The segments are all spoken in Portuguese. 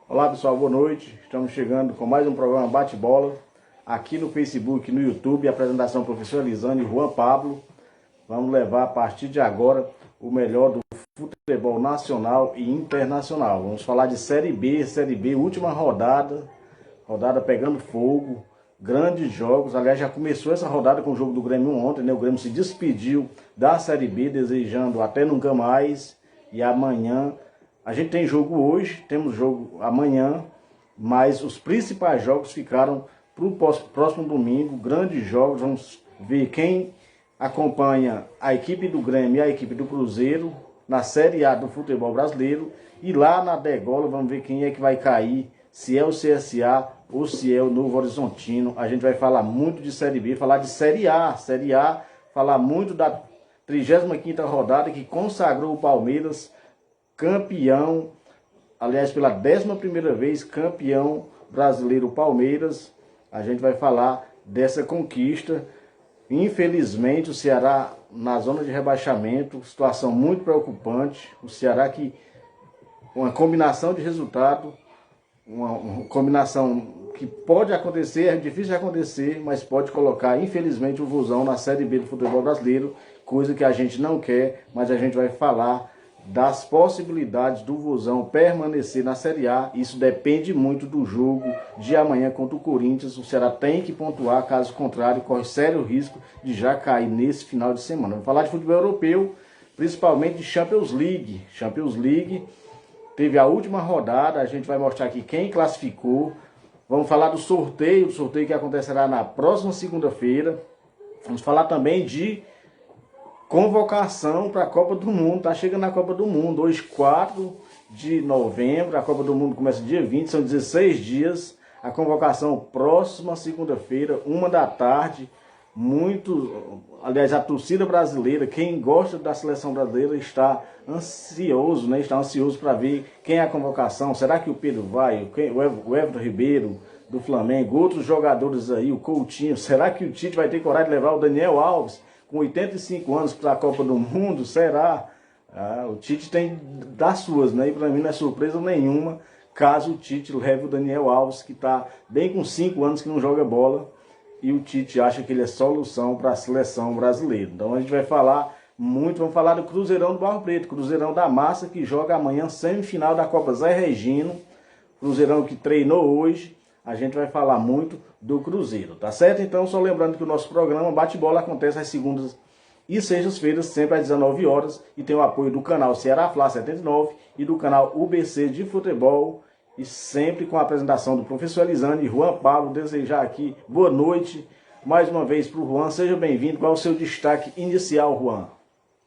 Olá pessoal, boa noite. Estamos chegando com mais um programa Bate-Bola aqui no Facebook, no YouTube, apresentação professor Elisane e Juan Pablo. Vamos levar a partir de agora o melhor do futebol nacional e internacional. Vamos falar de Série B, última rodada pegando fogo, grandes jogos. Aliás, já começou essa rodada com o jogo do Grêmio ontem, né? O Grêmio se despediu da Série B, desejando até nunca mais. E amanhã a gente tem jogo hoje, temos jogo amanhã, mas os principais jogos ficaram para o próximo domingo, grandes jogos. Vamos ver quem acompanha a equipe do Grêmio e a equipe do Cruzeiro na Série A do futebol brasileiro. E lá na degola vamos ver quem é que vai cair, se é o CSA ou se é o Novo Horizontino. A gente vai falar muito de Série B, falar de Série A, falar muito da 35ª rodada que consagrou o Palmeiras campeão, aliás, pela 11ª vez, campeão brasileiro Palmeiras. A gente vai falar dessa conquista. Infelizmente, o Ceará na zona de rebaixamento, situação muito preocupante. O Ceará que, uma combinação de resultado, uma combinação que pode acontecer, é difícil de acontecer, mas pode colocar, infelizmente, o Vozão na Série B do futebol brasileiro, coisa que a gente não quer, mas a gente vai falar das possibilidades do Vozão permanecer na Série A. Isso depende muito do jogo de amanhã contra o Corinthians. O Ceará tem que pontuar, caso contrário, corre sério risco de já cair nesse final de semana. Vamos falar de futebol europeu, principalmente de Champions League. Champions League teve a última rodada, a gente vai mostrar aqui quem classificou. Vamos falar do sorteio que acontecerá na próxima segunda-feira. Vamos falar também de convocação para a Copa do Mundo. Tá chegando a Copa do Mundo, hoje 4 de novembro, a Copa do Mundo começa dia 20, são 16 dias. A convocação próxima segunda-feira, 1 da tarde. Aliás, a torcida brasileira, quem gosta da seleção brasileira está ansioso, né? Está ansioso para ver quem é a convocação. Será que o Pedro vai? O Everton Ribeiro do Flamengo, outros jogadores aí, o Coutinho. Será que o Tite vai ter coragem de levar o Daniel Alves com 85 anos para a Copa do Mundo? Será? O Tite tem das suas, né? E para mim não é surpresa nenhuma caso o Tite leve o Daniel Alves, que está bem com 5 anos que não joga bola, e o Tite acha que ele é solução para a seleção brasileira. Então a gente vai falar muito, vamos falar do Cruzeirão do Barro Preto, Cruzeirão da Massa, que joga amanhã semifinal da Copa Zé Regino, Cruzeirão que treinou hoje. A gente vai falar muito do Cruzeiro, tá certo? Então, só lembrando que o nosso programa Bate-Bola acontece às segundas e sextas-feiras, sempre às 19 horas, e tem o apoio do canal Ceará Fla 79 e do canal UBC de Futebol, e sempre com a apresentação do professor Elisane e Juan Pablo. Desejar aqui boa noite mais uma vez para o Juan. Seja bem-vindo. Qual é o seu destaque inicial, Juan?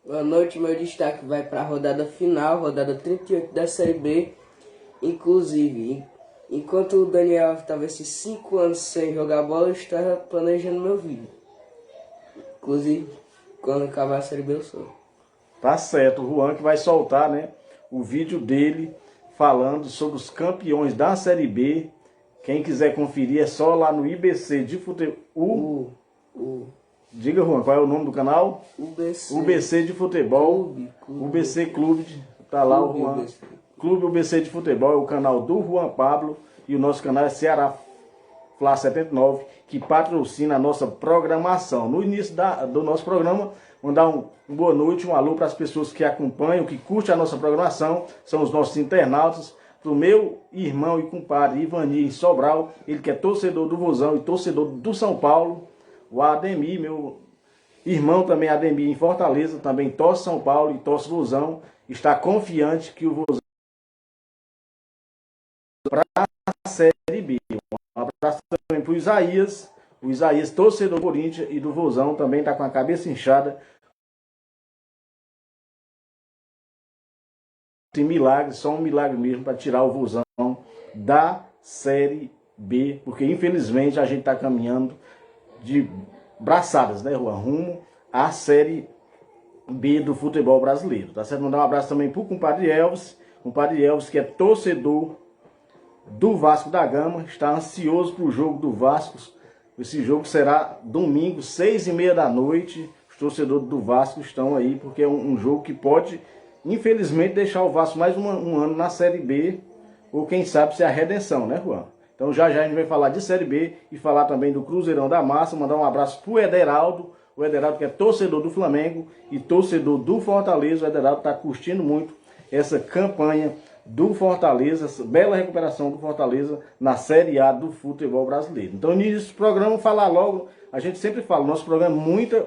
Boa noite, meu destaque vai para a rodada final, rodada 38 da Série B. Inclusive, enquanto o Daniel estava esses 5 anos sem jogar bola, eu estava planejando meu vídeo. Inclusive, quando acabar a Série B eu sou. Tá certo, o Juan que vai soltar, né, o vídeo dele falando sobre os campeões da Série B. Quem quiser conferir é só lá no IBC de futebol. Diga, Juan, qual é o nome do canal? UBC de Futebol. UBC Clube, tá lá o Juan. Clube UBC de Futebol é o canal do Juan Pablo, e o nosso canal é Ceará Fla 79, que patrocina a nossa programação. No início do nosso programa, mandar uma boa noite, um alô para as pessoas que acompanham, que curtem a nossa programação, são os nossos internautas. Para o meu irmão e compadre Ivani em Sobral, ele que é torcedor do Vozão e torcedor do São Paulo. O Ademir, meu irmão também, Ademir em Fortaleza, também torce São Paulo e torce Vozão. Está confiante que o Vozão para a Série B. Um abraço também para o Isaías, torcedor do Corinthians e do Vozão, também está com a cabeça inchada. Tem milagre, só um milagre mesmo para tirar o Vozão da Série B, porque infelizmente a gente está caminhando de braçadas, né, Juan, rumo à Série B do futebol brasileiro, tá certo? Mandar um abraço também pro compadre Elvis que é torcedor do Vasco da Gama, está ansioso pro jogo do Vasco. Esse jogo será domingo, 6h30 da noite. Os torcedores do Vasco estão aí, porque é um jogo que pode, infelizmente, deixar o Vasco mais um ano na Série B, ou quem sabe se é a redenção, né, Juan? Então já já a gente vai falar de Série B e falar também do Cruzeirão da Massa. Mandar um abraço pro Ederaldo, o Ederaldo que é torcedor do Flamengo e torcedor do Fortaleza. O Ederaldo está curtindo muito essa campanha do Fortaleza, essa bela recuperação do Fortaleza na Série A do futebol brasileiro. Então, nisso, programa, falar logo, a gente sempre fala, nosso programa é muita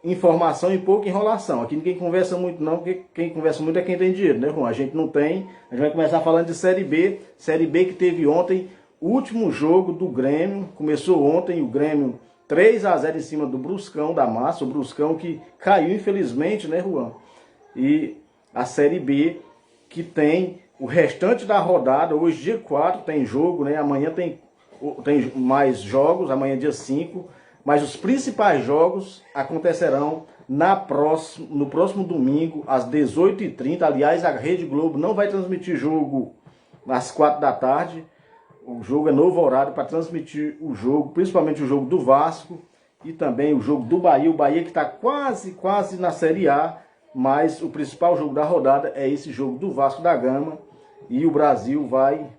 informação e pouca enrolação. Aqui ninguém conversa muito não, porque quem conversa muito é quem tem dinheiro, né, Juan? A gente não tem. A gente vai começar falando de Série B que teve ontem, o último jogo do Grêmio. Começou ontem o Grêmio 3-0 em cima do Bruscão da Massa, o Bruscão que caiu infelizmente, né, Juan? E a Série B que tem o restante da rodada, hoje dia 4 tem jogo, né? Amanhã tem mais jogos, amanhã dia 5. Mas os principais jogos acontecerão no próximo domingo, às 18h30. Aliás, a Rede Globo não vai transmitir jogo às 4 da tarde. O jogo é novo horário para transmitir o jogo, principalmente o jogo do Vasco e também o jogo do Bahia. O Bahia que está quase na Série A, mas o principal jogo da rodada é esse jogo do Vasco da Gama. E o Brasil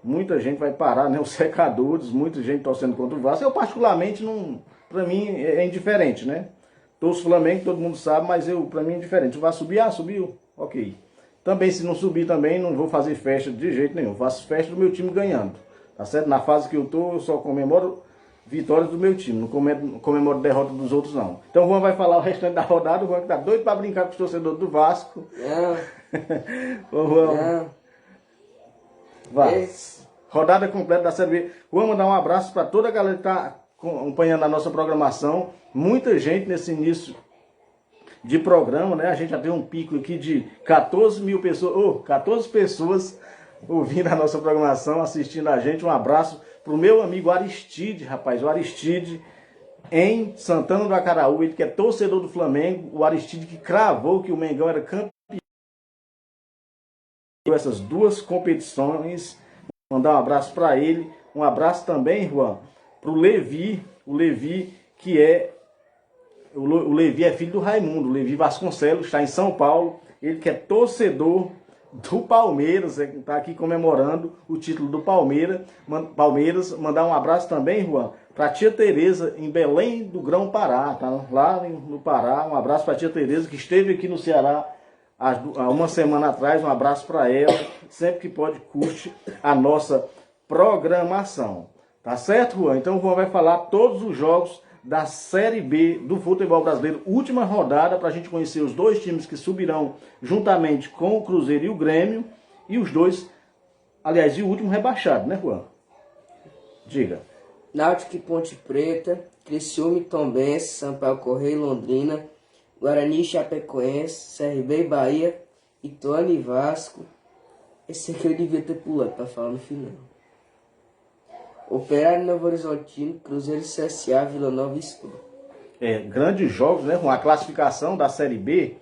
muita gente vai parar, né? Os secadores, muita gente torcendo contra o Vasco. Eu particularmente não... Pra mim é indiferente, né? Torço Flamengo, todo mundo sabe, mas pra mim é indiferente. Vai subir? Ah, subiu? Ok. Também, se não subir também, não vou fazer festa de jeito nenhum. Faço festa do meu time ganhando. Tá certo? Na fase que eu tô, eu só comemoro vitórias do meu time. Não comemoro derrota dos outros, não. Então o Juan vai falar o restante da rodada. O Juan que tá doido pra brincar com os torcedores do Vasco. Ô, Juan. Vai. Rodada completa da Série B. Juan, mandar um abraço pra toda a galera que tá acompanhando a nossa programação, muita gente nesse início de programa, né? A gente já tem um pico aqui de 14 mil pessoas, 14 pessoas ouvindo a nossa programação, assistindo a gente. Um abraço pro meu amigo Aristide, rapaz, o Aristide em Santana do Acaraú, ele que é torcedor do Flamengo, o Aristide que cravou que o Mengão era campeão essas duas competições. Mandar um abraço para ele, um abraço também, Juan, pro Levi, o Levi que é o Levi é filho do Raimundo, o Levi Vasconcelos, está em São Paulo, ele que é torcedor do Palmeiras, está aqui comemorando o título do Palmeiras. Mandar um abraço também, Juan, para a tia Tereza em Belém do Grão-Pará, tá lá no Pará. Um abraço para a tia Tereza que esteve aqui no Ceará há uma semana atrás. Um abraço para ela, sempre que pode curte a nossa programação. Tá certo, Juan? Então o Juan vai falar todos os jogos da Série B do futebol brasileiro. Última rodada para a gente conhecer os dois times que subirão juntamente com o Cruzeiro e o Grêmio. E os dois, aliás, e o último rebaixado, né, Juan? Diga. Náutico e Ponte Preta, Criciúma e Tombense, Sampaio Correia e Londrina, Guarani e Chapecoense, CRB e Bahia, Ituano e Vasco. Esse aqui eu devia ter pulado para falar no final. Operário e Novo Horizontino, Cruzeiro e CSA, Vila Nova e Sport. Grandes jogos, né? Com a classificação da Série B.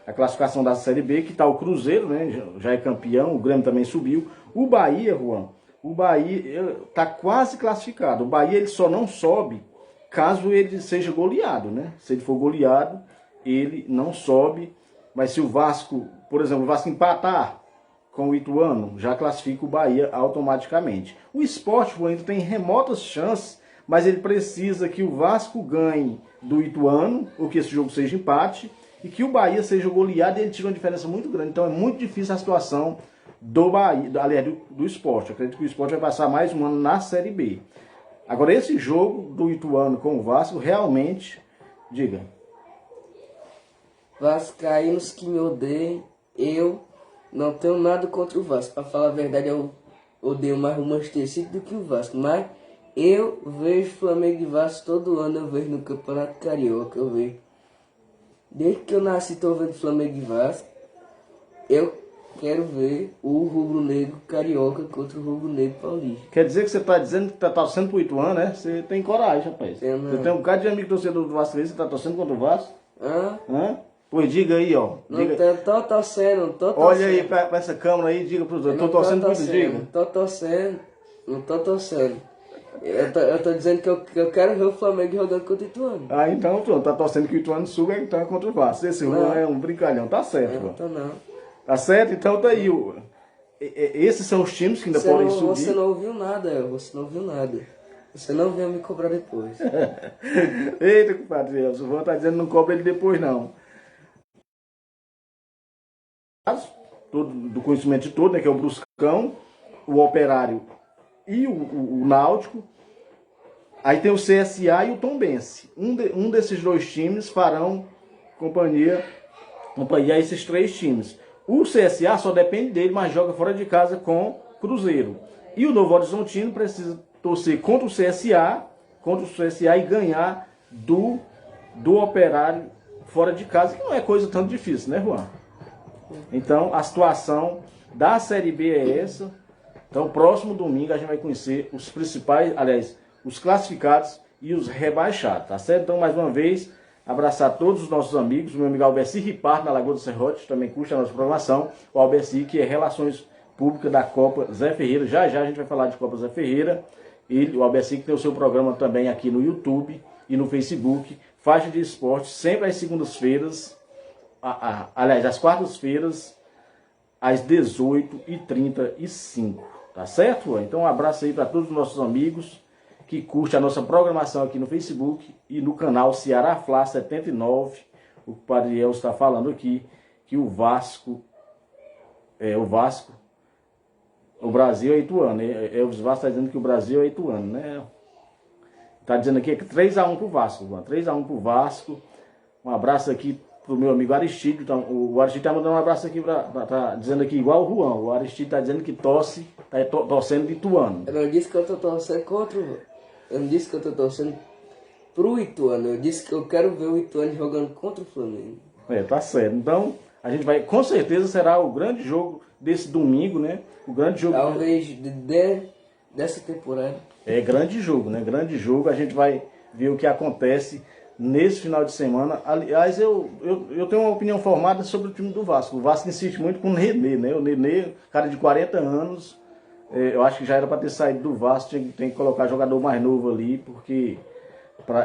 A classificação da Série B, que está o Cruzeiro, né? Já é campeão, o Grêmio também subiu. O Bahia, Juan, o Bahia está quase classificado. O Bahia ele só não sobe caso ele seja goleado, né? Se ele for goleado, ele não sobe. Mas se o Vasco, por exemplo, o Vasco empatar com o Ituano, já classifica o Bahia automaticamente. O Sport ainda tem remotas chances, mas ele precisa que o Vasco ganhe do Ituano, ou que esse jogo seja empate, e que o Bahia seja goleado, e ele tira uma diferença muito grande. Então é muito difícil a situação do Bahia, aliás, do Sport. Eu acredito que o Sport vai passar mais um ano na Série B. Agora esse jogo do Ituano com o Vasco, realmente, diga. Vascaínos que me odeiem, eu não tenho nada contra o Vasco. Para falar a verdade, eu odeio mais o Manchester City do que o Vasco. Mas eu vejo Flamengo e Vasco todo ano. Eu vejo no Campeonato Carioca. Eu vejo. Desde que eu nasci, estou vendo Flamengo e Vasco. Eu quero ver o rubro-negro carioca contra o rubro-negro paulista. Quer dizer que você está dizendo que está torcendo pro Ituano, né? Você tem coragem, rapaz. Você tem um bocado de amigo torcedor do Vasco aí, você está torcendo contra o Vasco? Hã? Pois diga aí, ó. Não tô torcendo. Olha aí pra essa câmera aí, diga pros outros. Tô torcendo muito, diga. Não tô torcendo. Eu tô dizendo que eu quero ver o Flamengo jogando contra o Ituano. Ah, então pronto, tá torcendo que o Ituano suba, então é contra o Vasco. Esse Juan é um brincalhão, tá certo, Não tô não. Tá certo? Então tá aí. Esses são os times que ainda podem subir. Você não ouviu nada, você não ouviu nada. Você não veio me cobrar depois. Eita, compadre, o Juan tá dizendo que não cobra ele depois, não. Do conhecimento de todo, né, que é o Bruscão, o Operário e o Náutico. Aí tem o CSA e o Tombense. Um desses dois times farão companhia a esses três times. O CSA só depende dele, mas joga fora de casa com Cruzeiro. E o Novo Horizontino precisa torcer contra o CSA e ganhar do Operário fora de casa, que não é coisa tanto difícil, né, Juan? Então, a situação da Série B é essa. Então, próximo domingo a gente vai conhecer os principais, aliás, os classificados e os rebaixados, tá certo? Então, mais uma vez, abraçar todos os nossos amigos, o meu amigo Alberci Riparto, na Lagoa do Serrote, também curte a nossa programação, o Alberci, que é Relações Públicas da Copa Zé Ferreira. Já já a gente vai falar de Copa Zé Ferreira. O Alberci, que tem o seu programa também aqui no YouTube e no Facebook, faixa de esporte, sempre às segundas-feiras, aliás, às quartas-feiras, às 18h35, tá certo? Então um abraço aí para todos os nossos amigos que curtem a nossa programação aqui no Facebook e no canal Ceará Fla 79. O Padre El está falando aqui que o Brasil é Ituano, o Vasco está dizendo que o Brasil é Ituano, né? Está dizendo aqui que 3-1 pro Vasco, 3-1 pro Vasco. Um abraço aqui pro meu amigo Aristide. Então, o Aristide tá mandando um abraço aqui tá dizendo aqui igual o Juan. O Aristide tá dizendo que tá torcendo de Ituano. Eu não disse que eu tô torcendo contra o... Eu não disse que eu tô torcendo pro Ituano. Eu disse que eu quero ver o Ituano jogando contra o Flamengo. Tá certo. Então, a gente vai, com certeza será o grande jogo desse domingo, né? O grande jogo... Talvez dessa temporada. É grande jogo, né? Grande jogo. A gente vai ver o que acontece nesse final de semana. Aliás, eu tenho uma opinião formada sobre o time do Vasco. O Vasco insiste muito com o Nenê, né? O Nenê, cara de 40 anos, eu acho que já era para ter saído do Vasco. Tem que colocar jogador mais novo ali, porque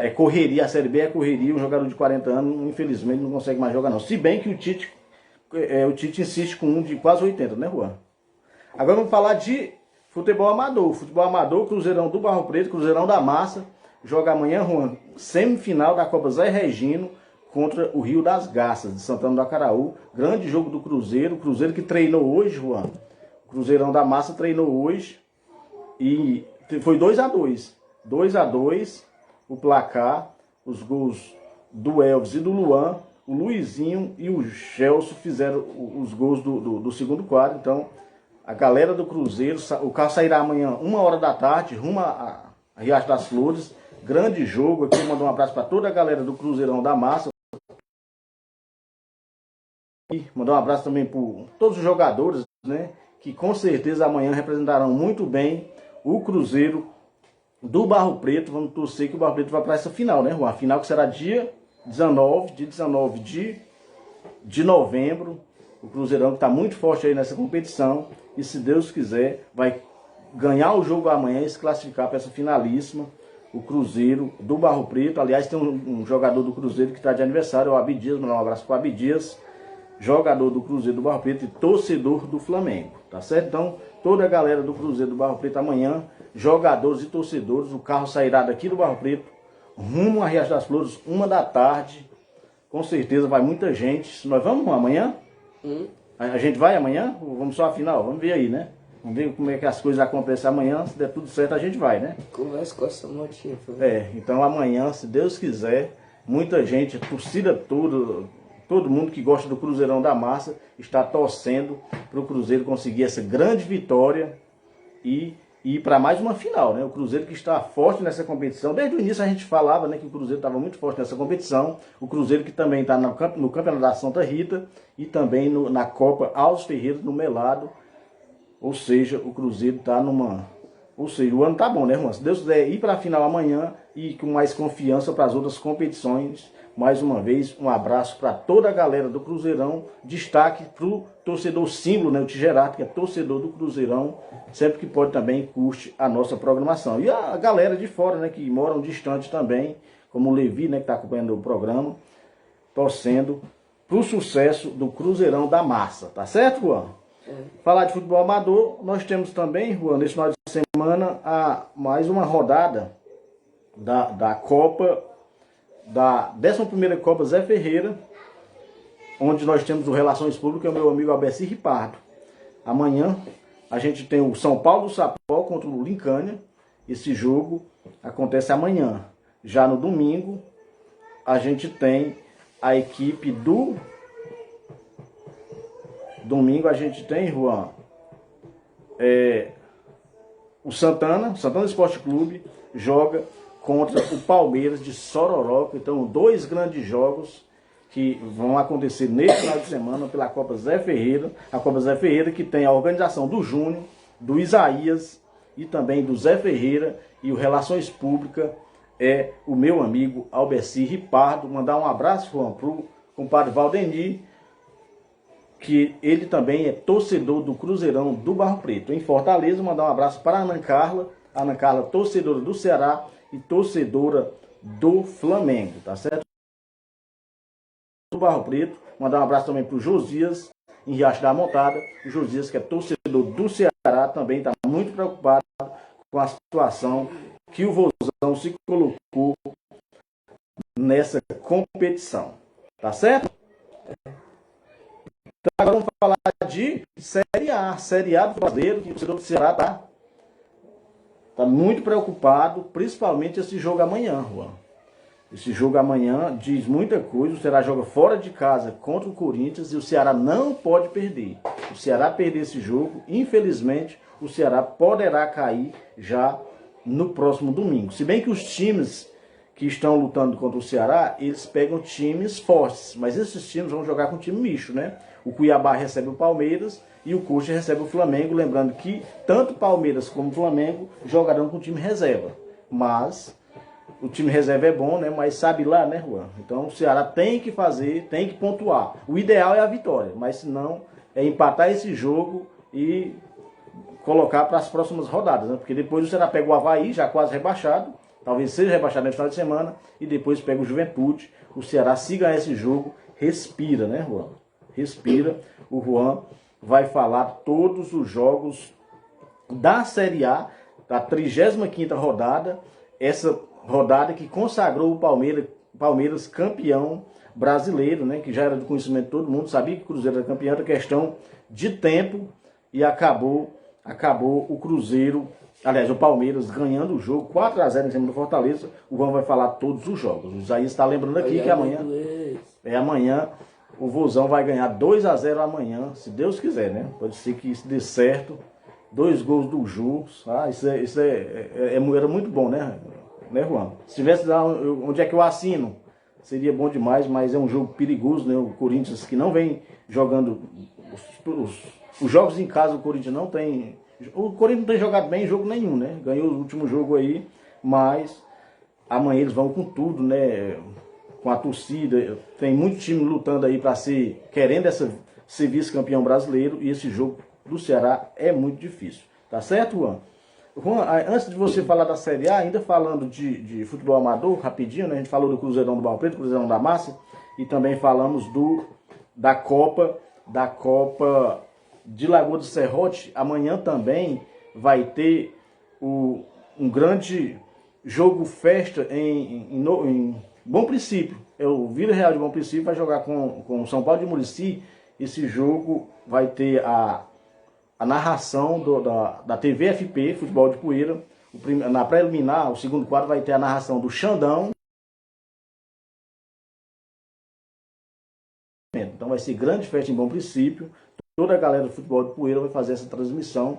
é correria, a Série B é correria. Um jogador de 40 anos, infelizmente, não consegue mais jogar não. Se bem que o Tite insiste com um de quase 80, né, Juan? Agora vamos falar de futebol amador. Futebol amador, Cruzeirão do Barro Preto, Cruzeirão da Massa. Joga amanhã, Juan, semifinal da Copa Zé Regino contra o Rio das Garças, de Santana do Acaraú. Grande jogo do Cruzeiro. O Cruzeiro que treinou hoje, Juan. O Cruzeirão da Massa treinou hoje e foi 2-2. 2-2 o placar. Os gols do Elvis e do Luan. O Luizinho e o Gelson fizeram os gols do segundo quadro. Então, a galera do Cruzeiro, o carro sairá amanhã 1h da tarde, rumo a Riacho das Flores. Grande jogo aqui, mandar um abraço para toda a galera do Cruzeirão da Massa. E mandar um abraço também para todos os jogadores, né? Que com certeza amanhã representarão muito bem o Cruzeiro do Barro Preto. Vamos torcer que o Barro Preto vá para essa final, né, Juan? A final que será dia 19 de novembro. O Cruzeirão que está muito forte aí nessa competição. E se Deus quiser, vai ganhar o jogo amanhã e se classificar para essa finalíssima. O Cruzeiro do Barro Preto. Aliás, tem um jogador do Cruzeiro que está de aniversário, o Abidias. Mandar um abraço para o Abidias, jogador do Cruzeiro do Barro Preto e torcedor do Flamengo. Tá certo? Então, toda a galera do Cruzeiro do Barro Preto amanhã, jogadores e torcedores, o carro sairá daqui do Barro Preto, rumo a Riacho das Flores, 1h da tarde. Com certeza vai muita gente. Nós vamos amanhã? A gente vai amanhã? Ou vamos só a final? Vamos ver aí, né? Vamos ver como é que as coisas acontecem amanhã. Se der tudo certo, a gente vai, né? Conversa com essa motinha. Então amanhã, se Deus quiser, muita gente, a torcida toda, todo mundo que gosta do Cruzeirão da Massa, está torcendo para o Cruzeiro conseguir essa grande vitória e ir para mais uma final, né? O Cruzeiro que está forte nessa competição. Desde o início a gente falava, né, que o Cruzeiro estava muito forte nessa competição. O Cruzeiro que também está no Campeonato da Santa Rita e também na Copa Alves Ferreira, no Melado. Ou seja, o Cruzeiro está numa... Ou seja, o ano tá bom, né, irmão? Se Deus quiser ir para a final amanhã e com mais confiança para as outras competições. Mais uma vez, um abraço para toda a galera do Cruzeirão. Destaque para o torcedor símbolo, né, o Tigerato, que é torcedor do Cruzeirão. Sempre que pode também curte a nossa programação. E a galera de fora, né, que moram distante também, como o Levi, né, que está acompanhando o programa, torcendo para o sucesso do Cruzeirão da Massa. Tá certo, Juan? Falar de futebol amador, nós temos também, Juan, nesse final de semana, mais uma rodada da Copa, da 11ª Copa Zé Ferreira, onde nós temos o Relações Públicas, o meu amigo Albeci Ripardo. Amanhã a gente tem o São Paulo do Sapó contra o Lincânia. Esse jogo acontece amanhã. Já no domingo, a gente tem a equipe do... Domingo a gente tem, Juan, o Santana Esporte Clube joga contra o Palmeiras de Sororoca. Então, dois grandes jogos que vão acontecer neste final de semana pela Copa Zé Ferreira. A Copa Zé Ferreira que tem a organização do Júnior, do Isaías e também do Zé Ferreira. E o Relações Públicas é o meu amigo Albeci Ripardo. Mandar um abraço, Juan, para o compadre Valdemir, que ele também é torcedor do Cruzeirão do Barro Preto. Em Fortaleza, mandar um abraço para a Ana Carla, torcedora do Ceará e torcedora do Flamengo, tá certo? Do Barro Preto, mandar um abraço também para o Josias, em Riacho da Montada. O Josias, que é torcedor do Ceará, também está muito preocupado com a situação que o Vozão se colocou nessa competição, tá certo? Então agora vamos falar de Série A do brasileiro, que o torcedor do Ceará tá muito preocupado, principalmente esse jogo amanhã, Juan. Esse jogo amanhã diz muita coisa. O Ceará joga fora de casa contra o Corinthians e o Ceará não pode perder. O Ceará perder esse jogo, infelizmente, o Ceará poderá cair já no próximo domingo. Se bem que os times que estão lutando contra o Ceará, eles pegam times fortes, mas esses times vão jogar com time misto, né? O Cuiabá recebe o Palmeiras e o Coxa recebe o Flamengo, lembrando que tanto Palmeiras como Flamengo jogarão com time reserva. Mas o time reserva é bom, né? Mas sabe lá, né, Juan? Então o Ceará tem que fazer, tem que pontuar. O ideal é a vitória, mas se não, é empatar esse jogo e colocar para as próximas rodadas, né? Porque depois o Ceará pega o Avaí, já quase rebaixado, talvez seja rebaixado no final de semana, e depois pega o Juventude. O Ceará, se ganhar esse jogo, respira, né, Juan? Respira. O Juan vai falar todos os jogos da Série A, da 35ª rodada, essa rodada que consagrou o Palmeiras campeão brasileiro, né, que já era do conhecimento de todo mundo, sabia que o Cruzeiro era campeão, era questão de tempo, e acabou o Cruzeiro, aliás, o Palmeiras ganhando o jogo, 4-0 em cima do Fortaleza. O Juan vai falar todos os jogos. O Isaías está lembrando aqui que amanhã o Vozão vai ganhar 2-0 amanhã, se Deus quiser, né? Pode ser que isso dê certo. 2 gols do Ju. Era muito bom, né, Juan? Se tivesse lá onde é que eu assino, seria bom demais, mas é um jogo perigoso, né? O Corinthians, que não vem jogando os jogos em casa, o Corinthians não tem... O Corinthians não tem jogado bem em jogo nenhum, né? Ganhou o último jogo aí, mas amanhã eles vão com tudo, né? Com a torcida. Tem muito time lutando aí para querendo ser vice-campeão brasileiro, e esse jogo do Ceará é muito difícil. Tá certo, Juan? Juan, antes de você falar da Série A, ainda falando de futebol amador, rapidinho, né? A gente falou do Cruzeirão do Barro Preto, Cruzeirão da Massa, e também falamos da Copa de Lagoa do Serrote. Amanhã também vai ter um grande jogo festa em Bom Princípio. O Vila Real de Bom Princípio vai jogar com o São Paulo de Murici. Esse jogo vai ter a narração da TV FP, Futebol de Poeira. Na preliminar, o segundo quadro, vai ter a narração do Xandão. Então vai ser grande festa em Bom Princípio. Toda a galera do Futebol de Poeira vai fazer essa transmissão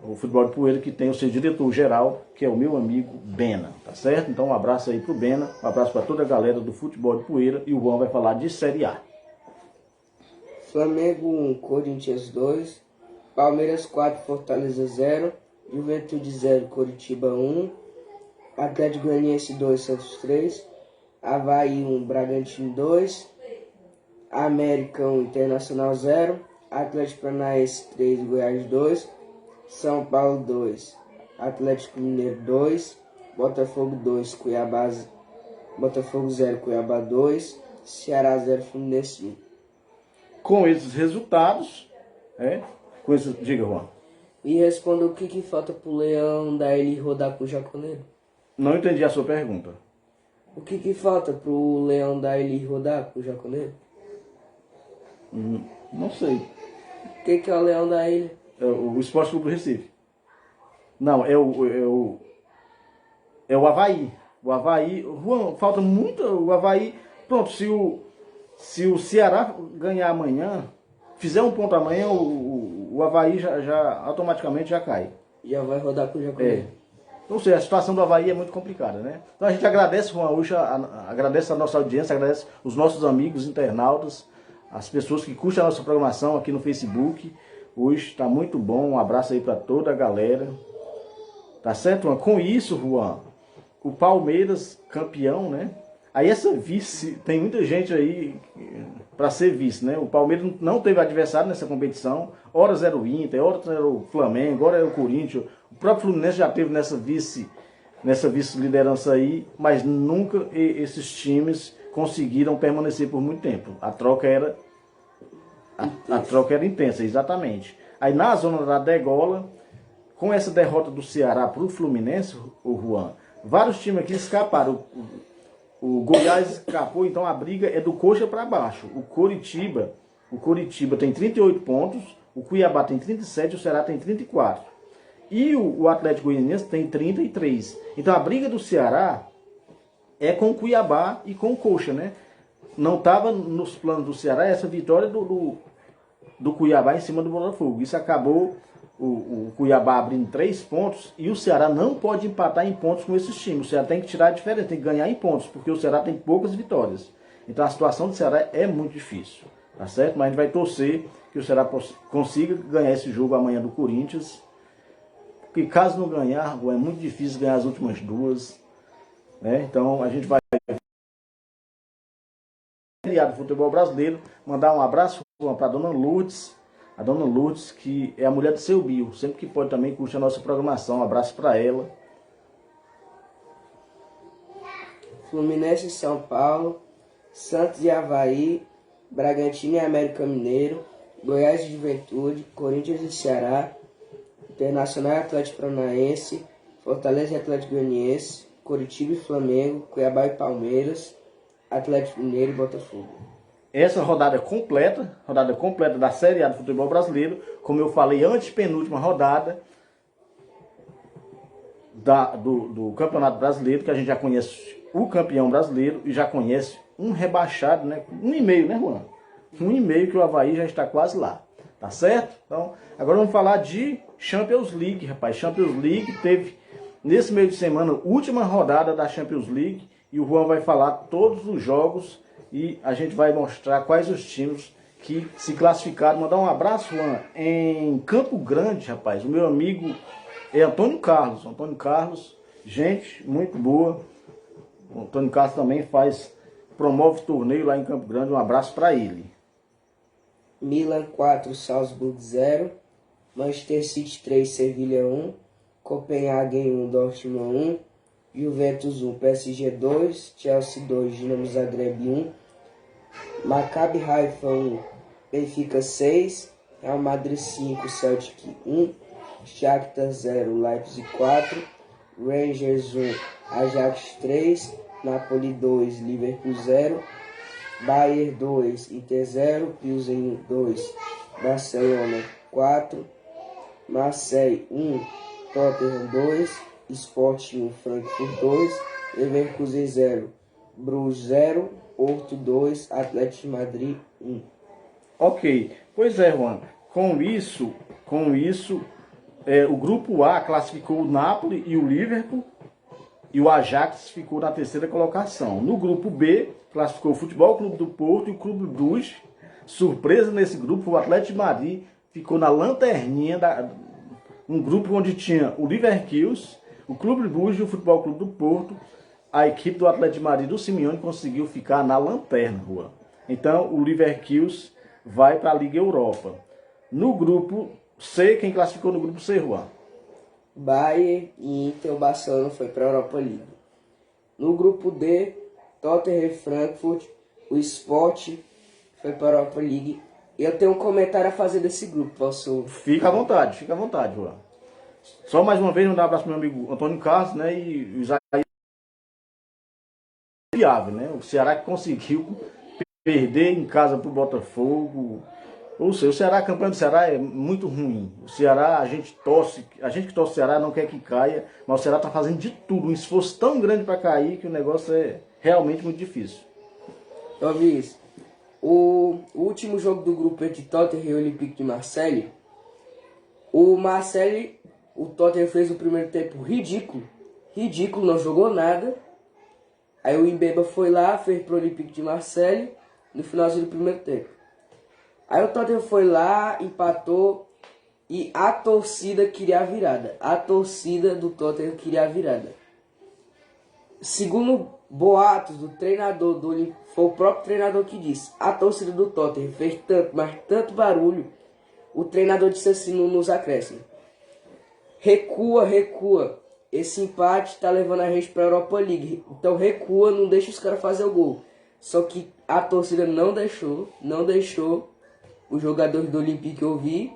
o futebol de poeira, que tem o seu diretor-geral, que é o meu amigo Bena, tá certo? Então um abraço aí pro Bena, um abraço para toda a galera do futebol de poeira, e o Juan vai falar de Série A. Flamengo 1, Corinthians 2, Palmeiras 4, Fortaleza 0, Juventude 0, Coritiba 1, Atlético Goianiense 2, Santos 3, Avaí 1, Bragantino 2, América 1, Internacional 0, Atlético Paranaense 3, Goiás 2, São Paulo 2, Atlético Mineiro 2, Botafogo 2, Botafogo 0, Cuiabá 2, Ceará 0, Fluminense 1. Com esses resultados, diga, Juan. E responda o que falta pro Leão da ele rodar com o Jaconeiro. Não entendi a sua pergunta. O que falta pro Leão da ele rodar com o Jaconeiro? Não sei. O que é o Leão da Ilha? É o Esporte Clube do Recife. Não, é o Avaí. O Avaí, Juan, falta muito o Avaí. Pronto, se o Ceará ganhar amanhã, fizer um ponto amanhã, o Avaí já automaticamente já cai. Já vai rodar com o Jaconeiro. Ou seja, a situação do Avaí é muito complicada, né? Então a gente agradece, Juan Ucha, agradece a nossa audiência, agradece os nossos amigos internautas, as pessoas que curtem a nossa programação aqui no Facebook. Hoje está muito bom, um abraço aí para toda a galera. Tá certo, Juan? Com isso, Juan, o Palmeiras campeão, né? Aí essa vice, tem muita gente aí para ser vice, né? O Palmeiras não teve adversário nessa competição. Horas era o Inter, horas era o Flamengo, horas era o Corinthians. O próprio Fluminense já teve nessa vice-liderança aí, mas nunca esses times conseguiram permanecer por muito tempo. A troca era intensa, exatamente. Aí na zona da degola, com essa derrota do Ceará para o Fluminense, o Juan, vários times aqui escaparam. O Goiás escapou, então a briga é do coxa para baixo. O Coritiba tem 38 pontos, o Cuiabá tem 37, o Ceará tem 34. E o Atlético Goianiense tem 33. Então a briga do Ceará é com o Cuiabá e com o coxa, né? Não estava nos planos do Ceará essa vitória do Cuiabá em cima do Botafogo. Isso acabou o Cuiabá abrindo 3 pontos, e o Ceará não pode empatar em pontos com esses times. O Ceará tem que tirar a diferença, tem que ganhar em pontos, porque o Ceará tem poucas vitórias. Então a situação do Ceará é muito difícil, tá certo? Mas a gente vai torcer que o Ceará consiga ganhar esse jogo amanhã do Corinthians, porque caso não ganhar, é muito difícil ganhar as últimas duas, né? Então a gente vai do futebol brasileiro, mandar um abraço para a dona Lourdes, que é a mulher do seu Bio, sempre que pode também curte a nossa programação. Um abraço para ela. Fluminense e São Paulo, Santos e Avaí, Bragantino e América Mineiro, Goiás e Juventude, Corinthians e Ceará, Internacional e Atlético Paranaense, Fortaleza e Atlético Goianiense, Coritiba e Flamengo, Cuiabá e Palmeiras, Atlético Mineiro e Botafogo. Essa rodada completa da Série A do futebol brasileiro, como eu falei, antepenúltima rodada do Campeonato Brasileiro, que a gente já conhece o campeão brasileiro e já conhece um rebaixado, né? 1,5, né, Juan? 1,5 que o Avaí já está quase lá, tá certo? Então, agora vamos falar de Champions League, rapaz. Champions League teve, nesse meio de semana, última rodada da Champions League, e o Juan vai falar todos os jogos e a gente vai mostrar quais os times que se classificaram. Mandar um abraço, Juan, em Campo Grande, rapaz. O meu amigo é Antônio Carlos. Antônio Carlos, gente muito boa. O Antônio Carlos também promove torneio lá em Campo Grande. Um abraço para ele. Milan 4, Salzburg 0, Manchester City 3, Sevilha 1, Copenhagen 1, Dortmund 1, Juventus 1, PSG 2, Chelsea 2, Dinamo Zagreb 1, Maccabi Haifa 1, Benfica 6, Real Madrid 5, Celtic 1, Shakhtar 0, Leipzig 4, Rangers 1, Ajax 3, Napoli 2, Liverpool 0, Bayern 2, Inter 0, Pilsen 2, Barcelona 4, Marseille 1, Tottenham 2, Sporting 1, Frankfurt 2, Leverkusen 0, Bruges 0, Porto 2, Atlético de Madrid 1. Ok, pois é, Juan. Com isso, o grupo A classificou o Napoli e o Liverpool, e o Ajax ficou na terceira colocação. No grupo B, classificou o Futebol Clube do Porto e o Clube Bruges. Surpresa nesse grupo, o Atlético de Madrid ficou na lanterninha, um grupo onde tinha o Leverkusen, o Clube Bruges e o Futebol Clube do Porto. A equipe do Atlético de Madrid do Simeone conseguiu ficar na lanterna, Juan. Então, o Leverkusen vai para a Liga Europa. No grupo C, quem classificou no grupo C, Juan? Bayern e Inter, o Barcelona foi para a Europa League. No grupo D, Tottenham e Frankfurt, o Sport foi para a Europa League. E eu tenho um comentário a fazer desse grupo, posso? Fica à vontade, Juan. Só mais uma vez, mandar um abraço para meu amigo Antônio Carlos, né, e o Isaías, né, o Ceará que conseguiu perder em casa para o Botafogo. Ou seja, o Ceará, a campanha do Ceará é muito ruim. O Ceará, a gente que torce o Ceará não quer que caia, mas o Ceará está fazendo de tudo, um esforço tão grande para cair que o negócio é realmente muito difícil. Eu vi isso. O último jogo do grupo entre Tottenham e Olympique de Marseille, o Tottenham fez o primeiro tempo ridículo, não jogou nada. Aí o Mbemba foi lá, fez pro Olympique de Marseille no finalzinho do primeiro tempo. Aí o Tottenham foi lá, empatou e a torcida queria a virada. A torcida do Tottenham queria a virada. Segundo boatos do treinador do Olympique, foi o próprio treinador que disse, a torcida do Tottenham fez tanto barulho, o treinador disse assim nos acréscimos: recua, esse empate tá levando a gente pra Europa League, então recua, não deixa os caras fazer o gol. Só que a torcida não deixou os jogadores do Olympique ouvir,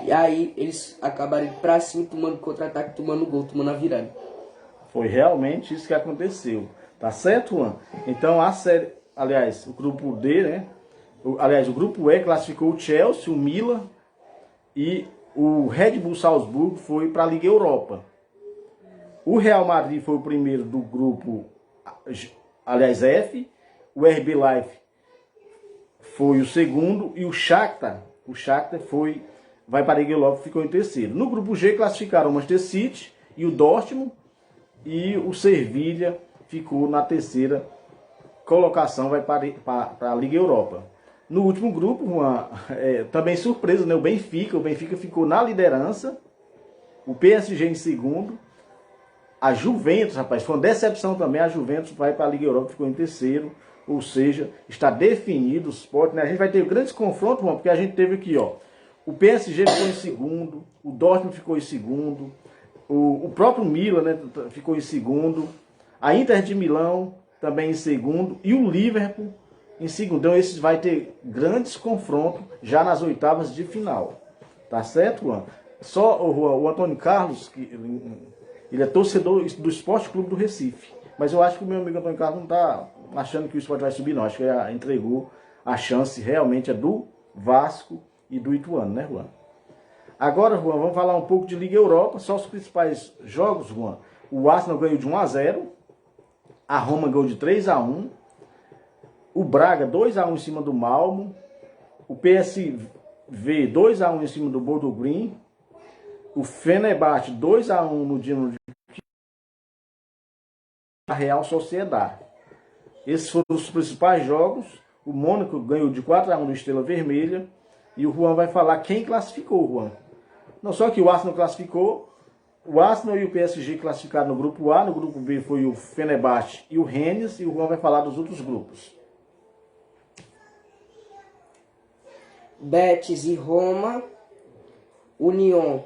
e aí eles acabaram indo pra cima, tomando contra-ataque, tomando gol, tomando a virada. Foi realmente isso que aconteceu. Tá certo, Juan? Então a série, aliás, o grupo D, né? O grupo E classificou o Chelsea, o Milan e o Red Bull Salzburgo foi para a Liga Europa. O Real Madrid foi o primeiro do grupo, aliás, F. O RB Leipzig foi o segundo e o Shakhtar vai para a Liga Europa, ficou em terceiro. No grupo G classificaram o Manchester City e o Dortmund, e o Sevilha ficou na terceira colocação, vai para a Liga Europa. No último grupo, também surpresa, né? O Benfica ficou na liderança, o PSG em segundo, a Juventus, rapaz, foi uma decepção também, a Juventus vai para a Liga Europa, ficou em terceiro, ou seja, está definido o Sport, né? A gente vai ter grandes confrontos, porque a gente teve aqui, ó, o PSG ficou em segundo, o Dortmund ficou em segundo, o próprio Milan, né, ficou em segundo, a Inter de Milão também em segundo e o Liverpool em segundo. Então esses vai ter grandes confrontos já nas oitavas de final. Tá certo, Juan? Só o Antônio Carlos, que ele é torcedor do Esporte Clube do Recife. Mas eu acho que o meu amigo Antônio Carlos não está achando que o Sport vai subir, não. Acho que ele entregou a chance realmente é do Vasco e do Ituano, né, Juan? Agora, Juan, vamos falar um pouco de Liga Europa. Só os principais jogos, Juan. O Arsenal ganhou de 1-0. A Roma ganhou de 3-1. O Braga 2-1 em cima do Malmo. O PSV 2-1 em cima do Bodo Glimt. O Fenerbahçe 2-1 no Dinamo de a Real Sociedade. Esses foram os principais jogos. O Mônaco ganhou de 4-1 no Estrela Vermelha. E o Juan vai falar quem classificou, Juan. Não só que o Arsenal classificou, o Arsenal e o PSG classificaram no grupo A, no grupo B foi o Fenerbahçe e o Rennes, e o Juan vai falar dos outros grupos. Betis e Roma, Union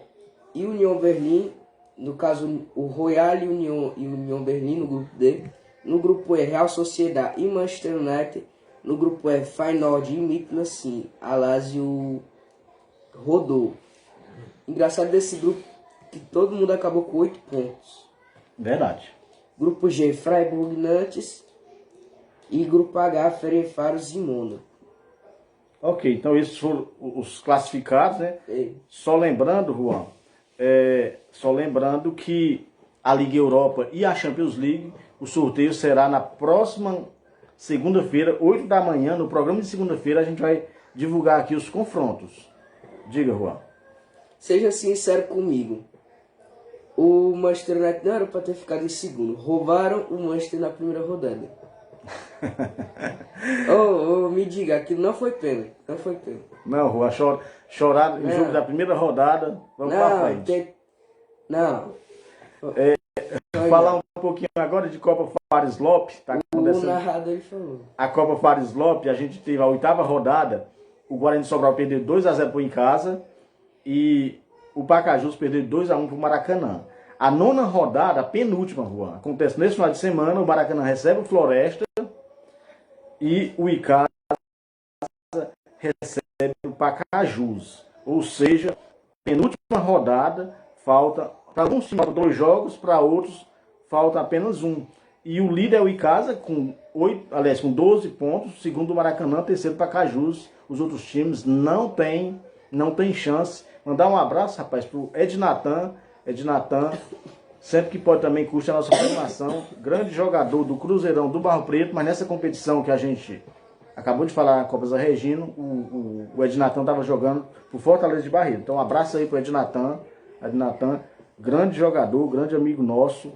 e Union Berlim, no caso o Royal e Union Berlim no grupo D. No grupo E, Real Sociedad e Manchester United. No grupo F, Feyenoord e Midtjylland, sim, a Lazio rodou. Engraçado desse grupo que todo mundo acabou com 8 pontos. Verdade. Grupo G, Freiburg, Nantes. E grupo H, Ferencváros e Mônaco. Ok, então esses foram os classificados, né? É. Só lembrando, Juan, que a Liga Europa e a Champions League, o sorteio será na próxima segunda-feira, 8 da manhã, no programa de segunda-feira, a gente vai divulgar aqui os confrontos. Diga, Juan. Seja sincero comigo. O Manchester United não era para ter ficado em segundo. Roubaram o Manchester na primeira rodada. Me diga, aquilo não foi pênalti. Não foi pênalti. Não, Juan, chorar no jogo da primeira rodada. Vamos pra frente. Não. Falar um pouquinho agora de Copa Fares Lopes. Tá acontecendo. O narrador ele falou. A Copa Fares Lopes, a gente teve a 8ª rodada. O Guarani de Sobral perdeu 2-0 por em casa. E o Pacajus perdeu 2-1 pro Maracanã. A 9ª rodada, a penúltima, Juan, acontece nesse final de semana. O Maracanã recebe o Floresta e o Icasa recebe o Pacajus. Ou seja, penúltima rodada, falta para alguns times 2 jogos, para outros falta apenas 1. E o líder é o Icasa com 12 pontos, segundo o Maracanã, terceiro Pacajus. Os outros times não tem chance. Mandar um abraço, rapaz, pro Ednatan, sempre que pode também curte a nossa programação, grande jogador do Cruzeirão do Barro Preto, mas nessa competição que a gente acabou de falar na Copa Zé Regino, o Ednatan estava jogando pro Fortaleza de Barreiro. Então um abraço aí pro Ednatan, grande jogador, grande amigo nosso,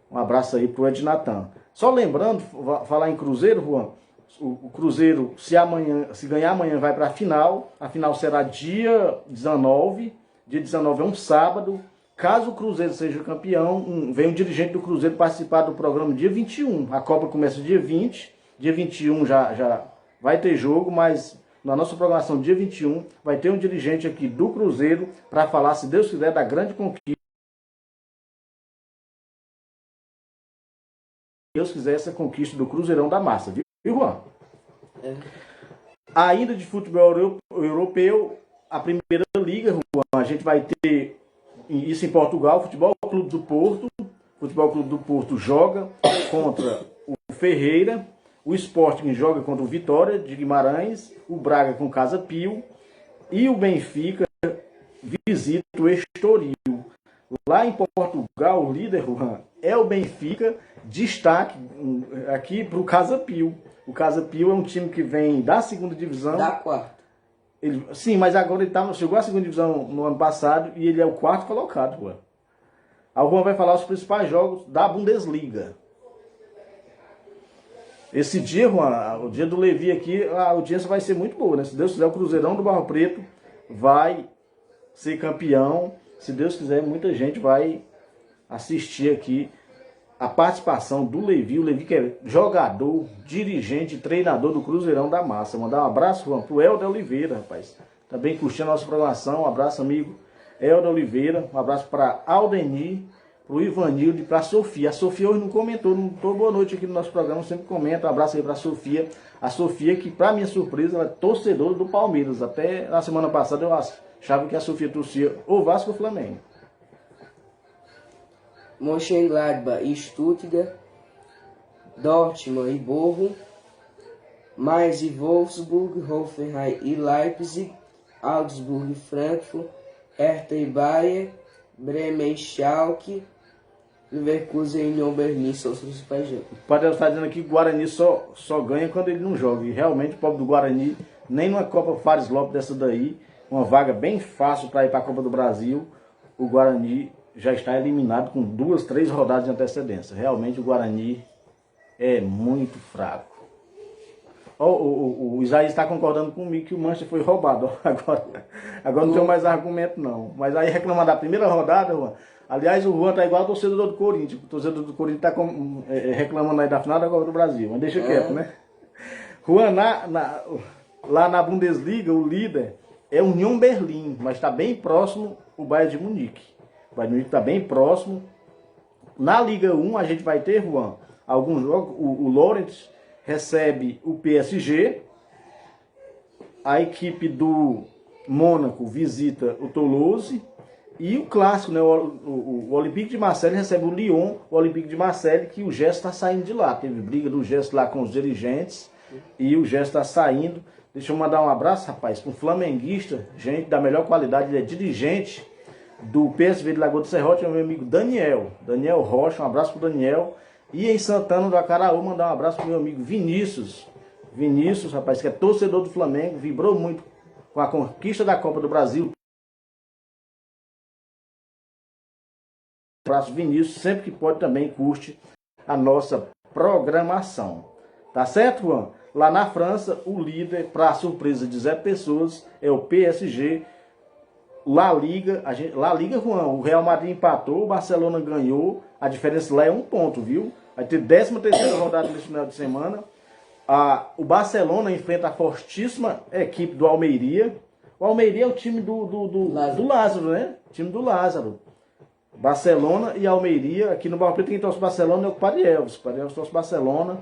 um abraço aí pro Ednatan. Só lembrando, falar em Cruzeiro, Juan, o Cruzeiro, se ganhar amanhã, vai para a final será dia 19, dia 19 é um sábado. Caso o Cruzeiro seja campeão, vem um dirigente do Cruzeiro participar do programa dia 21. A Copa começa dia 20, dia 21 já vai ter jogo, mas na nossa programação dia 21 vai ter um dirigente aqui do Cruzeiro para falar, se Deus quiser, da grande conquista. Se Deus quiser, essa conquista do Cruzeirão da Massa, viu, Juan? Ainda de futebol europeu, a primeira liga, Juan, a gente vai ter isso em Portugal, Futebol Clube do Porto. Futebol Clube do Porto joga contra o Ferreira, o Sporting joga contra o Vitória de Guimarães, o Braga com Casa Pio e o Benfica visita o Estoril. Lá em Portugal, o líder, Juan, é o Benfica, destaque aqui para o Casa Pio. O Casa Pio é um time que vem da segunda divisão. Da quarta. Sim, mas agora ele chegou à segunda divisão no ano passado e ele é o 4º colocado, Juan. O Juan vai falar os principais jogos da Bundesliga. Esse dia, Juan, o dia do Levi aqui, a audiência vai ser muito boa, né? Se Deus quiser, o Cruzeirão do Barro Preto vai ser campeão. Se Deus quiser, muita gente vai assistir aqui a participação do Levi. O Levi que é jogador, dirigente, treinador do Cruzeirão da Massa. Mandar um abraço, Juan, pro Helder Oliveira, rapaz. Também curtindo a nossa programação. Um abraço, amigo Helder Oliveira. Um abraço para Aldeni, pro Ivanildo e pra Sofia. A Sofia hoje não comentou, não tô boa noite aqui no nosso programa, sempre comenta. Um abraço aí pra Sofia. A Sofia, que pra minha surpresa, ela é torcedora do Palmeiras. Até na semana passada eu achava que a Sofia torcia o Vasco ou o Flamengo. Mönchengladbach e Stuttgart, Dortmund e Bochum, Mainz e Wolfsburg, Hoffenheim e Leipzig, Augsburg e Frankfurt, Hertha e Bayern, Bremen e Schalke, Leverkusen e Union Berlin são os principais jogos. O Padre está dizendo aqui que o Guarani só ganha quando ele não joga. E realmente o pobre do Guarani, nem numa Copa Fares Lopes dessa daí, uma vaga bem fácil para ir para a Copa do Brasil, o Guarani já está eliminado com 2, 3 rodadas de antecedência. Realmente o Guarani é muito fraco. O Isaías está concordando comigo que o Manchester foi roubado. Agora não tem mais argumento não. Mas aí reclamar da primeira rodada, Juan. Aliás, o Juan está igual ao torcedor do Corinthians. O torcedor do Corinthians está reclamando aí da final da Copa do Brasil. Mas deixa quieto, né? Juan, lá na Bundesliga, o líder é o Union Berlin, mas está bem próximo o Bayern de Munique. O Bayern de Munique está bem próximo. Na Liga 1 a gente vai ter, Juan, alguns jogos. O Lorient recebe o PSG. A equipe do Mônaco visita o Toulouse. E o clássico, né, o Olympique de Marseille recebe o Lyon. O Olympique de Marseille, que o Gesto está saindo de lá. Teve briga do Gesto lá com os dirigentes. E o Gesto está saindo. Deixa eu mandar um abraço, rapaz, para um flamenguista, gente da melhor qualidade. Ele é dirigente do PSV de Lagoa do Serrote, é o meu amigo Daniel Rocha. Um abraço para o Daniel. E em Santana do Acaraú, mandar um abraço para o meu amigo Vinícius, rapaz, que é torcedor do Flamengo, vibrou muito com a conquista da Copa do Brasil. abraço, Vinícius, sempre que pode também curte a nossa programação. Tá certo, Juan? Lá na França, o líder, para surpresa de Zé Pessoas, é o PSG. La Liga, Juan, o Real Madrid empatou, o Barcelona ganhou, a diferença lá é 1 ponto, viu? Vai ter 13ª rodada nesse final de semana. O Barcelona enfrenta a fortíssima equipe do Almeria. O Almeria é o time do Lázaro, né? O time do Lázaro. Barcelona e Almeria. Aqui no Barro Preto quem torce Barcelona é o Parielvis. O Parielvis torce Barcelona.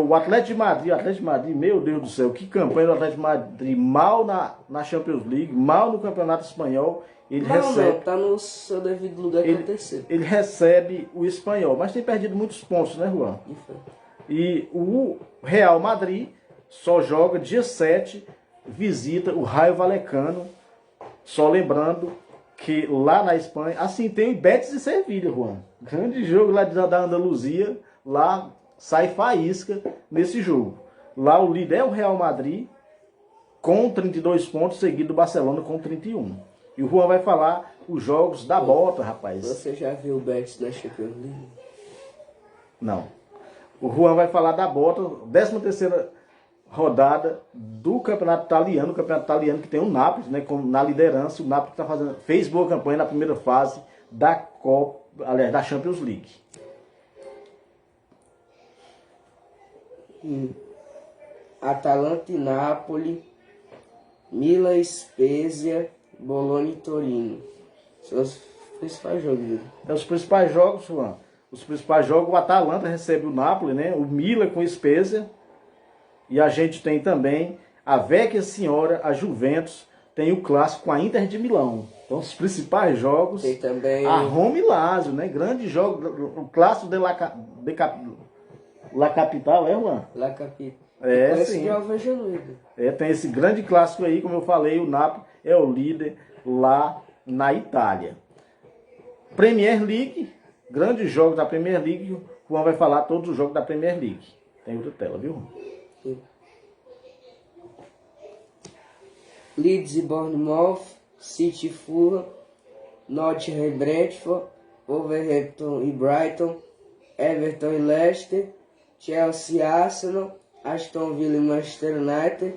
O Atlético de Madrid, meu Deus do céu, que campanha do Atlético de Madrid, mal na Champions League, mal no Campeonato Espanhol. Ele recebe, tá no seu devido lugar que é o terceiro. Ele recebe o Espanhol, mas tem perdido muitos pontos, né, Juan? E o Real Madrid só joga dia 7, visita o Raio Vallecano, só lembrando que lá na Espanha, assim, tem o Betis e Sevilha, Juan. Grande jogo lá da Andaluzia, lá sai faísca nesse jogo. Lá o líder é o Real Madrid, com 32 pontos, seguido do Barcelona com 31. E o Juan vai falar os jogos da bota, rapaz. Você já viu o Betis da Champions League? Não. O Juan vai falar da bota, 13ª rodada do Campeonato Italiano. O Campeonato Italiano que tem o Napoli, né, na liderança. O Napoli fez boa campanha na primeira fase da Copa, aliás, da Champions League. Atalanta e Napoli, Milan, Spezia, Bologna e Torino. São os principais jogos. Os principais jogos, Juan. Os principais jogos, o Atalanta recebe o Napoli, né? O Milan com o Spezia. E a gente tem também a Vecchia Senhora, a Juventus, tem o clássico com a Inter de Milão. Então os principais jogos, tem também a Roma e Lazio, né? Grande jogo, o clássico de La Capital, Juan? La Capital. Sim. É, tem esse grande clássico aí, como eu falei, o Napoli é o líder lá na Itália. Premier League, grandes jogos da Premier League, o Juan vai falar todos os jogos da Premier League. Tem outra tela, viu? Sim. Leeds e Bournemouth, City e Fulham, Nottingham e Brentford, Wolverhampton e Brighton, Everton e Leicester, Chelsea e Arsenal, Aston Villa e Manchester United,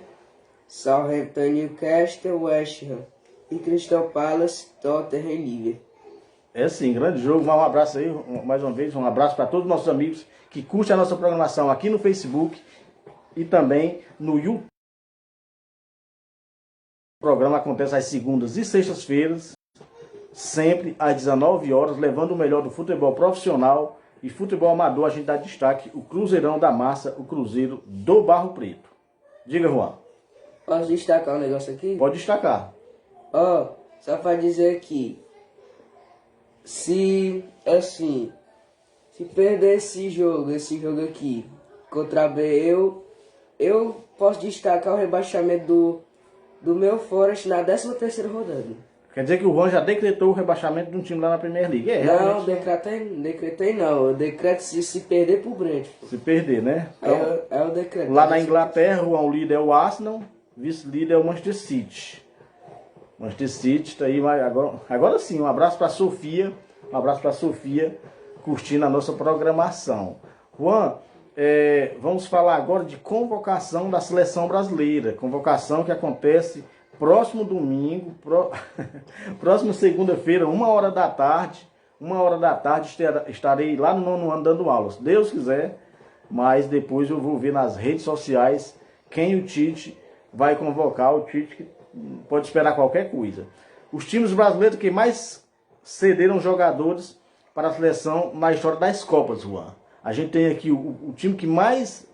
Southampton e Newcastle, West Ham e Crystal Palace, Tottenham e Liverpool. É sim, grande jogo. Um abraço aí, mais uma vez, um abraço para todos os nossos amigos que curtem a nossa programação aqui no Facebook e também no YouTube. O programa acontece às segundas e sextas-feiras, sempre às 19 horas, levando o melhor do futebol profissional e futebol amador. A gente dá destaque o Cruzeirão da Massa, o Cruzeiro do Barro Preto. Diga, Juan. Posso destacar um negócio aqui? Pode destacar. Só para dizer aqui, se perder esse jogo aqui contra a B, eu posso destacar o rebaixamento do meu Forest na 13ª rodada. Quer dizer que o Juan já decretou o rebaixamento de um time lá na Premier League. Não, decretei não. Eu decreto se perder pro Brentford. Se perder, né? Então, é o decreto. Lá na Inglaterra, o líder é o Arsenal, vice-líder é o Manchester City. Manchester City tá aí, agora sim, um abraço para Sofia. Um abraço para Sofia, curtindo a nossa programação. Juan, vamos falar agora de convocação da seleção brasileira. Convocação que acontece próximo domingo, próxima segunda-feira, 1h da tarde. 1h da tarde estarei lá no 9º ano dando aulas. Se Deus quiser, mas depois eu vou ver nas redes sociais quem o Tite vai convocar. O Tite que pode esperar qualquer coisa. Os times brasileiros que mais cederam jogadores para a seleção na história das Copas, Juan. A gente tem aqui o time que mais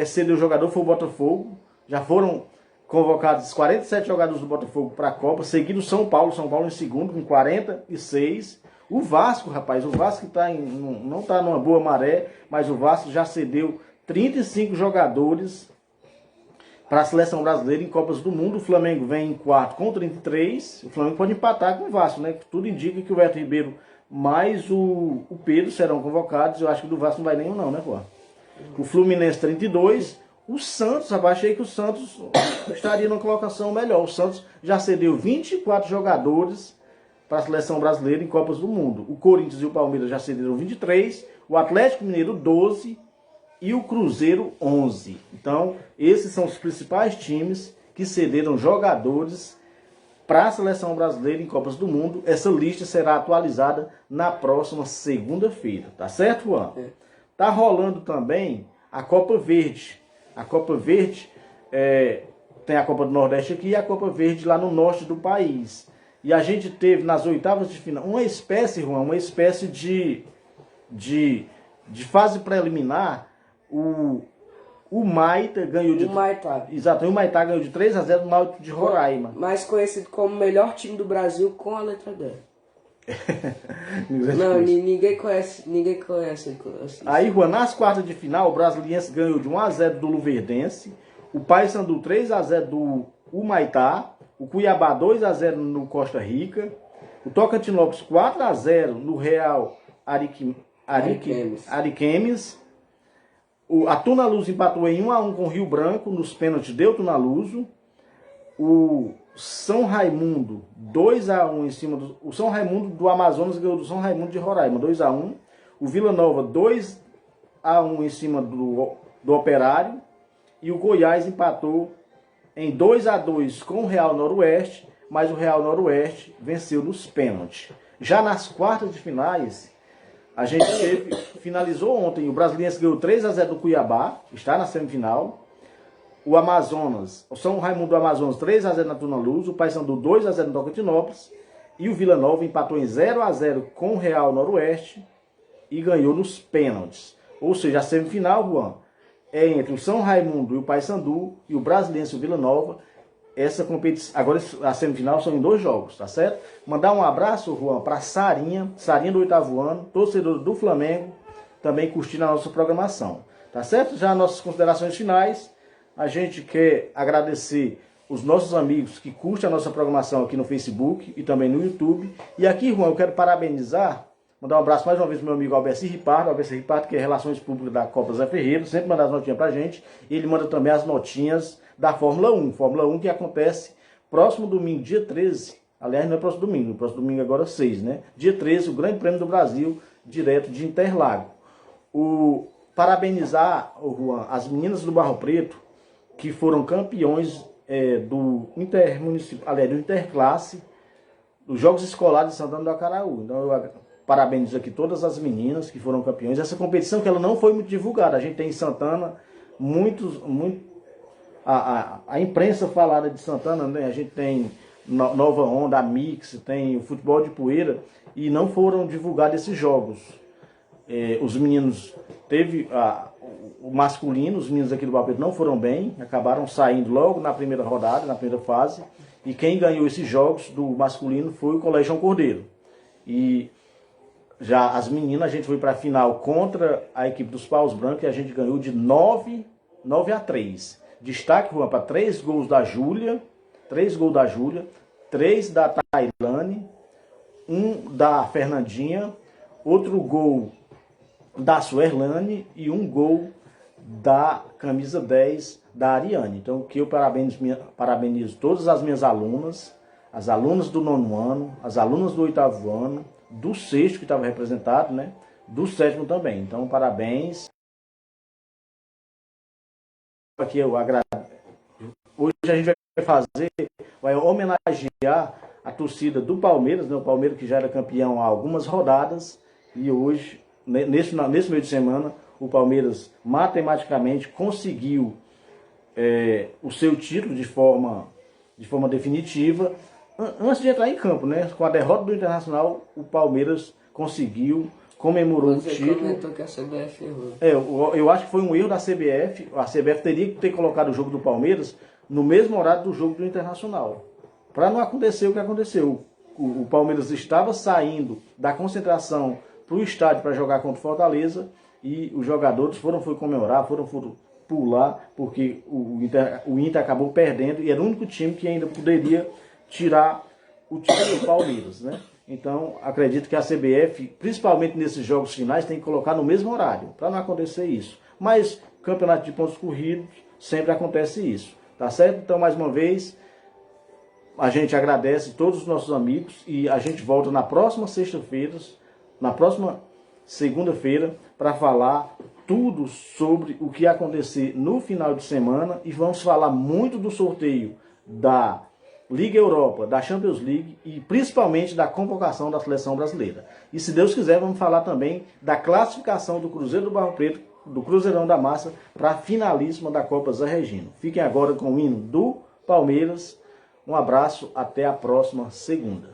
cedeu jogador foi o Botafogo. Já foram convocados 47 jogadores do Botafogo para a Copa, seguido São Paulo em segundo com 46. O Vasco, rapaz, o Vasco que não está numa boa maré, mas o Vasco já cedeu 35 jogadores para a seleção brasileira em Copas do Mundo. O Flamengo vem em quarto com 33. O Flamengo pode empatar com o Vasco, né? Tudo indica que o Everton Ribeiro mais o Pedro serão convocados. Eu acho que do Vasco não vai nenhum não, né, Juan? O Fluminense 32. O Santos, rapaz, achei que o Santos estaria numa colocação melhor. O Santos já cedeu 24 jogadores para a seleção brasileira em Copas do Mundo. O Corinthians e o Palmeiras já cederam 23, o Atlético Mineiro 12 e o Cruzeiro 11. Então, esses são os principais times que cederam jogadores para a seleção brasileira em Copas do Mundo. Essa lista será atualizada na próxima segunda-feira, tá certo, Juan? Tá rolando também a Copa Verde. A Copa Verde tem a Copa do Nordeste aqui e a Copa Verde lá no norte do país. E a gente teve nas oitavas de final uma espécie, Juan, uma espécie de fase preliminar. O Maita ganhou de... Exato, o Maitá ganhou de 3-0 do Náutico de Roraima. Mais conhecido como o melhor time do Brasil com a letra D. Não, ninguém conhece assim. Aí, Juan, nas quartas de final, o Brasiliense ganhou de 1-0 do Luverdense, o Paysandu 3-0 do Humaitá, o Cuiabá 2-0 no Costa Rica, o Tocantinópolis 4-0 no Real Ariquemes. A Tunaluz empatou em 1-1 com o Rio Branco, nos pênaltis deu Tunaluso. O São Raimundo 2-1 em cima do... O São Raimundo do Amazonas ganhou do São Raimundo de Roraima 2-1. O Vila Nova 2-1 em cima do Operário. E o Goiás empatou em 2-2 com o Real Noroeste, mas o Real Noroeste venceu nos pênaltis. Já nas quartas de finais, a gente finalizou ontem. O Brasiliense ganhou 3-0 do Cuiabá, está na semifinal. O Amazonas, o São Raimundo do Amazonas 3-0 na Tunaluz, o Paysandu 2-0 no Tocantinópolis e o Vila Nova empatou em 0-0 com o Real Noroeste e ganhou nos pênaltis. Ou seja, a semifinal, Juan, é entre o São Raimundo e o Paysandu e o Brasiliense e o Vila Nova. Essa competição, agora a semifinal são em 2 jogos, tá certo? Mandar um abraço, Juan, para Sarinha do 8º ano, torcedor do Flamengo, também curtindo a nossa programação, tá certo? Já nossas considerações finais, a gente quer agradecer os nossos amigos que curtem a nossa programação aqui no Facebook e também no YouTube. E aqui, Juan, eu quero parabenizar, mandar um abraço mais uma vez pro meu amigo Alberto Ripardo, que é Relações Públicas da Copa Zé Ferreira, sempre manda as notinhas pra gente. E ele manda também as notinhas da Fórmula 1. Fórmula 1 que acontece próximo domingo, dia 13. Aliás, não é próximo domingo agora 6, né? Dia 13, o Grande Prêmio do Brasil, direto de Interlagos. Parabenizar, Juan, as meninas do Barro Preto, que foram campeões do Interclasse, dos Jogos Escolares de Santana do Acaraú. Então eu parabenizo aqui todas as meninas que foram campeões. Essa competição que ela não foi muito divulgada. A gente tem em Santana a imprensa falada de Santana, né? A gente tem Nova Onda, a Mix, tem o futebol de poeira e não foram divulgados esses jogos. Os meninos o masculino, os meninos aqui do Barro Preto não foram bem, acabaram saindo logo na primeira rodada, na primeira fase, e quem ganhou esses jogos do masculino foi o Colégio João Cordeiro. E já as meninas, a gente foi para a final contra a equipe dos Paus Brancos e a gente ganhou de 9-3. Destaque, Juan, para 3 gols da Júlia, 3 da Tailane, 1 da Fernandinha, outro gol da Suerlane e 1 gol da camisa 10 da Ariane. Então, que eu parabenizo todas as minhas alunas, as alunas do 9º ano, as alunas do 8º ano, do 6º que estava representado, né? Do 7º também. Então, parabéns. Aqui eu agradeço. Hoje a gente vai homenagear a torcida do Palmeiras, né? O Palmeiras que já era campeão há algumas rodadas e hoje, nesse meio de semana, o Palmeiras matematicamente conseguiu o seu título de forma definitiva. Antes de entrar em campo, né? Com a derrota do Internacional, o Palmeiras comemorou o título. Comentou que a CBF errou. Eu acho que foi um erro da CBF. A CBF teria que ter colocado o jogo do Palmeiras no mesmo horário do jogo do Internacional, para não acontecer o que aconteceu. O Palmeiras estava saindo da concentração para o estádio para jogar contra o Fortaleza e os jogadores foram comemorar, foram pular, porque o Inter acabou perdendo e era o único time que ainda poderia tirar o título do Palmeiras, né? Então, acredito que a CBF, principalmente nesses jogos finais, tem que colocar no mesmo horário, para não acontecer isso. Mas, campeonato de pontos corridos, sempre acontece isso, tá certo? Então, mais uma vez, a gente agradece todos os nossos amigos e a gente volta na próxima sexta-feira, na próxima segunda-feira, para falar tudo sobre o que acontecer no final de semana e vamos falar muito do sorteio da Liga Europa, da Champions League e principalmente da convocação da seleção brasileira. E se Deus quiser, vamos falar também da classificação do Cruzeiro do Barro Preto, do Cruzeirão da Massa, para a finalíssima da Copa Zé Regino. Fiquem agora com o hino do Palmeiras. Um abraço, até a próxima segunda.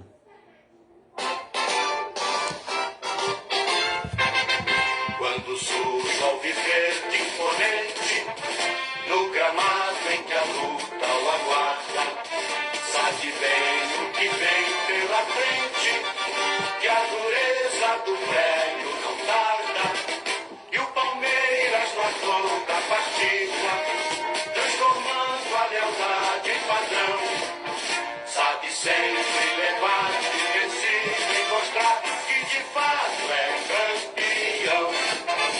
Quando surge ao viver de imponente, no gramado em que a luta o aguarda, sabe bem o que vem pela frente, que a dureza do prédio não tarda.